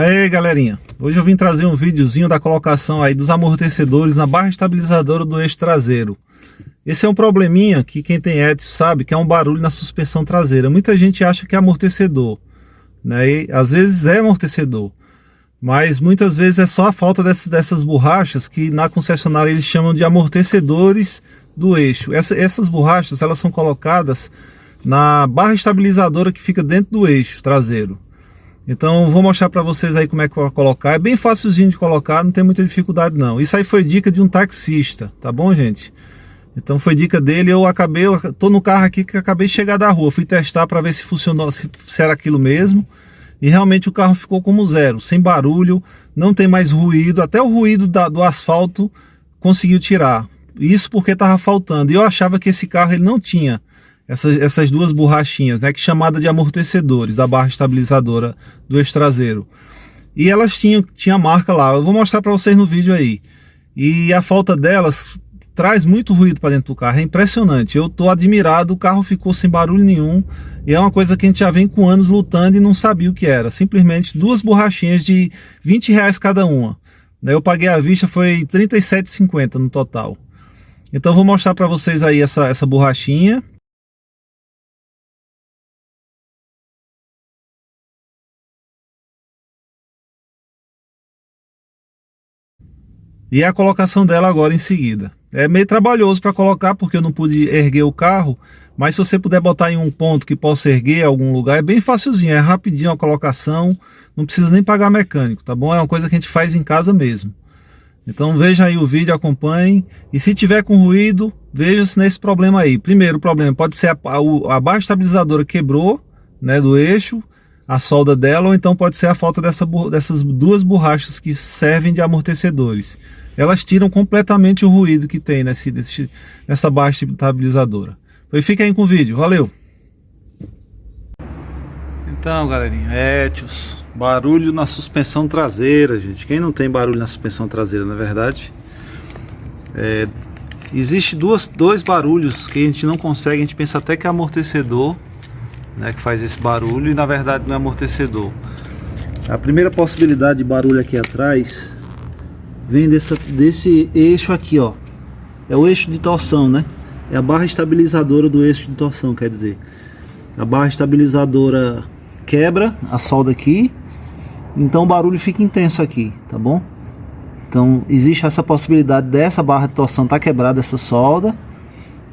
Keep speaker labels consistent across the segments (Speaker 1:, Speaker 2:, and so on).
Speaker 1: Aí galerinha, hoje eu vim trazer um videozinho da colocação aí dos amortecedores na barra estabilizadora do eixo traseiro. Esse é um probleminha que quem tem Etios sabe que é um barulho na suspensão traseira. Muita gente acha que é amortecedor, né? E às vezes é amortecedor, mas muitas vezes é só a falta dessas borrachas que na concessionária eles chamam de amortecedores do eixo. Essas borrachas elas são colocadas na barra estabilizadora que fica dentro do eixo traseiro. Então vou mostrar para vocês aí como é que vai colocar. É bem facilzinho de colocar, não tem muita dificuldade não. Isso aí foi dica de um taxista, tá bom, gente? Então foi dica dele. Eu tô no carro aqui que acabei de chegar da rua. Fui testar para ver se funcionou, se era aquilo mesmo. E realmente o carro ficou como zero, sem barulho, não tem mais ruído. Até o ruído do asfalto conseguiu tirar. Isso porque estava faltando. E eu achava que esse carro ele não tinha essas duas borrachinhas, né, que chamada de amortecedores da barra estabilizadora do eixo traseiro. E elas tinha marca lá. Eu vou mostrar para vocês no vídeo aí. E a falta delas traz muito ruído para dentro do carro. É impressionante. Eu tô admirado. O carro ficou sem barulho nenhum. E é uma coisa que a gente já vem com anos lutando e não sabia o que era. Simplesmente duas borrachinhas de R$20 cada uma. Eu paguei à vista, foi R$ 37,50 no total. Então eu vou mostrar para vocês aí essa borrachinha. E a colocação dela agora em seguida. É meio trabalhoso para colocar porque eu não pude erguer o carro, mas se você puder botar em um ponto que possa erguer em algum lugar, é bem facilzinho, é rapidinho a colocação, não precisa nem pagar mecânico, tá bom? É uma coisa que a gente faz em casa mesmo. Então veja aí o vídeo, acompanhem, e se tiver com ruído, veja-se nesse problema aí. Primeiro, o problema pode ser a barra estabilizadora quebrou, né, do eixo, a solda dela, ou então pode ser a falta dessas duas borrachas que servem de amortecedores. Elas tiram completamente o ruído que tem nessa barra estabilizadora. Então fica aí com o vídeo, valeu! Então galerinha, Etios, barulho na suspensão traseira, gente. Quem não tem barulho na suspensão traseira, na verdade? Existe dois barulhos que a gente não consegue, a gente pensa até que é amortecedor, né, que faz esse barulho, e na verdade não é amortecedor. A primeira possibilidade de barulho aqui atrás vem desse eixo aqui, ó. É o eixo de torção, né? É a barra estabilizadora do eixo de torção, quer dizer. A barra estabilizadora quebra a solda aqui, então o barulho fica intenso aqui, tá bom? Então existe essa possibilidade dessa barra de torção tá quebrada, essa solda.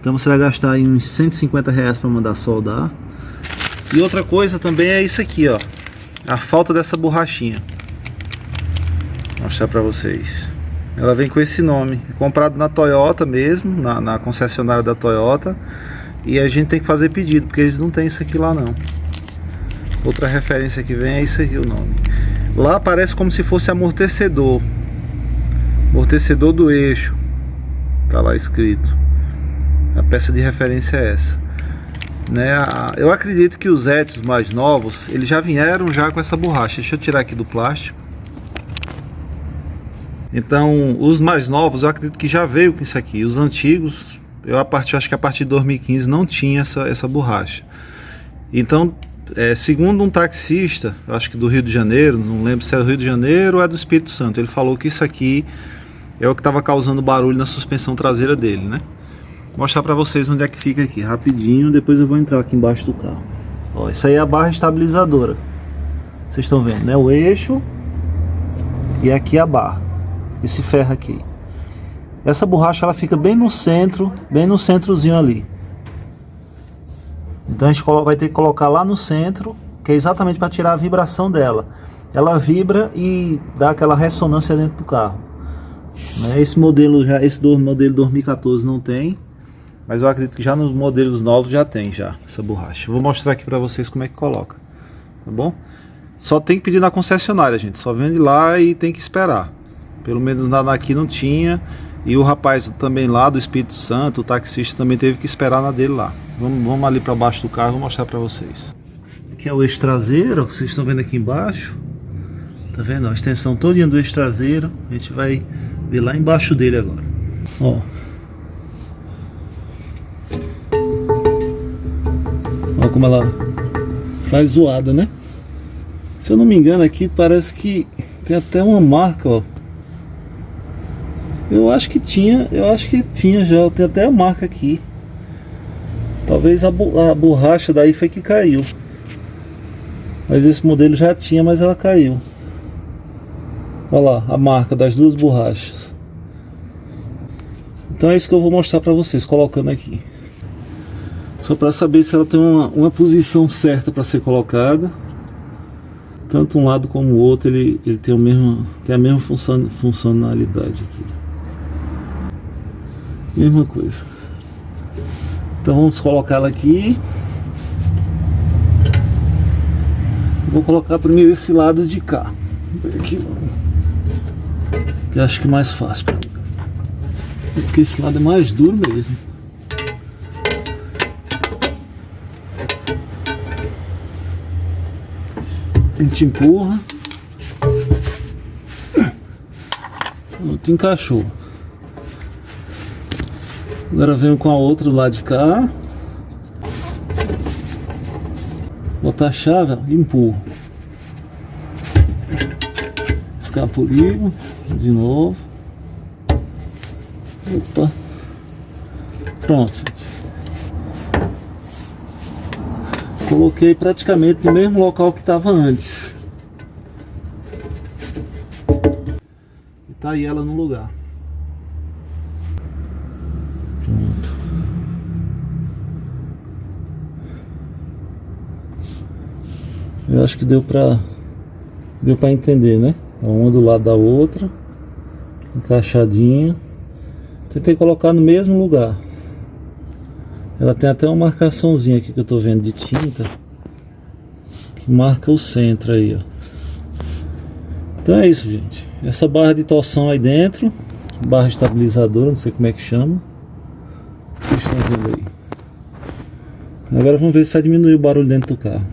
Speaker 1: Então você vai gastar aí uns R$150 para mandar soldar. E outra coisa também é isso aqui, ó, a falta dessa borrachinha. Vou mostrar pra vocês. Ela vem com esse nome, é comprado na Toyota mesmo, na concessionária da Toyota. E a gente tem que fazer pedido, porque eles não tem isso aqui lá não. Outra referência que vem é isso aqui o nome. Lá parece como se fosse amortecedor. Amortecedor do eixo. Tá lá escrito. A peça de referência é essa. Eu acredito que os Etios mais novos, eles já vieram já com essa borracha. Deixa eu tirar aqui do plástico. Então, os mais novos, eu acredito que já veio com isso aqui. Os antigos, acho que a partir de 2015 não tinha essa borracha. Então, segundo um taxista, acho que do Rio de Janeiro, não lembro se é do Rio de Janeiro ou é do Espírito Santo, ele falou que isso aqui é o que estava causando barulho na suspensão traseira dele, né? Vou mostrar pra vocês onde é que fica aqui, rapidinho, depois eu vou entrar aqui embaixo do carro. Ó, isso aí é a barra estabilizadora. Vocês estão vendo, né? O eixo e aqui a barra. Esse ferro aqui. Essa borracha ela fica bem no centro, bem no centrozinho ali. Então a gente vai ter que colocar lá no centro, que é exatamente para tirar a vibração dela. Ela vibra e dá aquela ressonância dentro do carro. Esse modelo 2014 não tem. Mas eu acredito que já nos modelos novos já tem essa borracha. Vou mostrar aqui para vocês como é que coloca, tá bom? Só tem que pedir na concessionária, gente. Só vende lá e tem que esperar. Pelo menos aqui não tinha. E o rapaz também lá do Espírito Santo, o taxista, também teve que esperar na dele lá. Vamos ali para baixo do carro e vou mostrar para vocês. Aqui é o eixo traseiro, ó, que vocês estão vendo aqui embaixo. Tá vendo? A extensão todinha do eixo traseiro. A gente vai ver lá embaixo dele agora. Ó. Olha como ela faz zoada, né? Se eu não me engano aqui, parece que tem até uma marca, ó. Eu acho que tinha já, tem até a marca aqui. Talvez a borracha daí foi que caiu. Mas esse modelo já tinha, mas ela caiu. Olha lá, a marca das duas borrachas. Então é isso que eu vou mostrar pra vocês, colocando aqui. Só para saber se ela tem uma posição certa para ser colocada. Tanto um lado como o outro, ele tem a mesma funcionalidade aqui. Mesma coisa. Então vamos colocar ela aqui. Vou colocar primeiro esse lado de cá. Aqui, que eu acho que é mais fácil para mim. Porque esse lado é mais duro mesmo. A gente empurra. Pronto, encaixou. Agora venho com a outra do lado de cá. Botar a chave e empurro. Escapuligo. De novo. Opa. Pronto, gente. Coloquei praticamente no mesmo local que estava antes. E tá aí ela no lugar. Pronto. Eu acho que deu pra entender, né? Uma do lado da outra. Encaixadinha. Tentei colocar no mesmo lugar. Ela tem até uma marcaçãozinha aqui que eu tô vendo de tinta, que marca o centro aí, ó. Então é isso, gente. Essa barra de torção aí dentro, barra estabilizadora, não sei como é que chama. Vocês estão vendo aí. Agora vamos ver se vai diminuir o barulho dentro do carro.